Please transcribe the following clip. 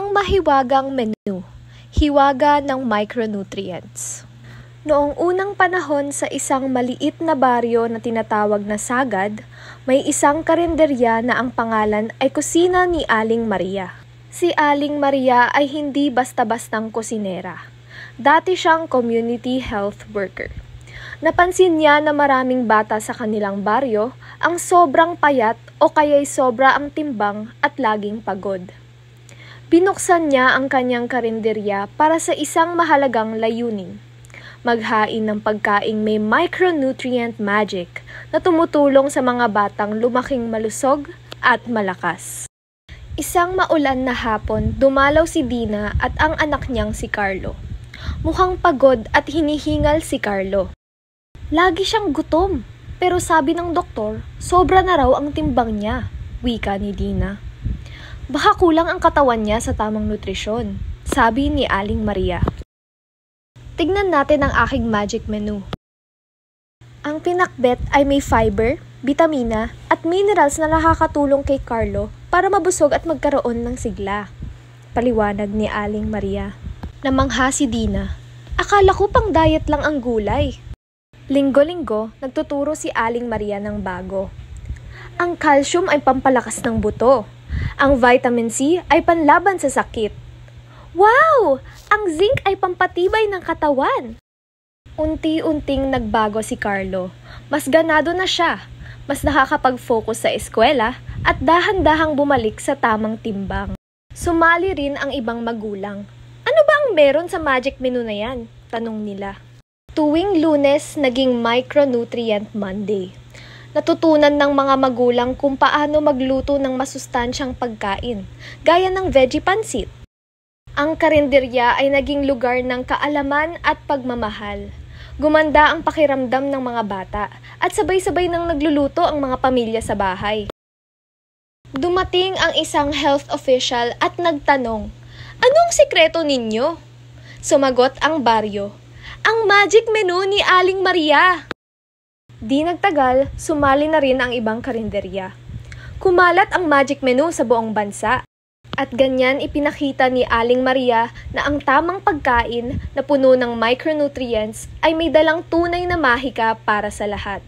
Ang mahiwagang menu, hiwaga ng micronutrients. Noong unang panahon sa isang maliit na baryo na tinatawag na Sagad, may isang karinderya na ang pangalan ay Kusina ni Aling Maria. Si Aling Maria ay hindi basta-bastang kusinera. Dati siyang community health worker. Napansin niya na maraming bata sa kanilang baryo ang sobrang payat o kaya'y sobra ang timbang at laging pagod. Binuksan niya ang kanyang karinderya para sa isang mahalagang layunin. Maghain ng pagkaing may micronutrient magic na tumutulong sa mga batang lumaking malusog at malakas. Isang maulan na hapon, dumalaw si Dina at ang anak niyang si Carlo. Mukhang pagod at hinihingal si Carlo. Lagi siyang gutom, pero sabi ng doktor, sobra na raw ang timbang niya, wika ni Dina. Baka kulang ang katawan niya sa tamang nutrisyon, sabi ni Aling Maria. Tignan natin ang aking magic menu. Ang pinakbet ay may fiber, bitamina, at minerals na nakakatulong kay Carlo para mabusog at magkaroon ng sigla. Paliwanag ni Aling Maria. Namangha si Dina. Akala ko pang diet lang ang gulay. Linggo-linggo, nagtuturo si Aling Maria ng bago. Ang calcium ay pampalakas ng buto. Ang vitamin C ay panlaban sa sakit. Wow! Ang zinc ay pampatibay ng katawan. Unti-unting nagbago si Carlo. Mas ganado na siya. Mas nakakapag-focus sa eskwela at dahan-dahang bumalik sa tamang timbang. Sumali rin ang ibang magulang. Ano ba ang meron sa magic menu na yan? Tanong nila. Tuwing Lunes, naging Micronutrient Monday. Natutunan ng mga magulang kung paano magluto ng masustansyang pagkain, gaya ng veggie pancit. Ang karinderya ay naging lugar ng kaalaman at pagmamahal. Gumanda ang pakiramdam ng mga bata at sabay-sabay nang nagluluto ang mga pamilya sa bahay. Dumating ang isang health official at nagtanong, "Anong sikreto ninyo?" Sumagot ang baryo, "Ang magic menu ni Aling Maria." Di nagtagal, sumali na rin ang ibang karinderya. Kumalat ang magic menu sa buong bansa. At ganyan ipinakita ni Aling Maria na ang tamang pagkain na puno ng micronutrients ay may dalang tunay na mahika para sa lahat.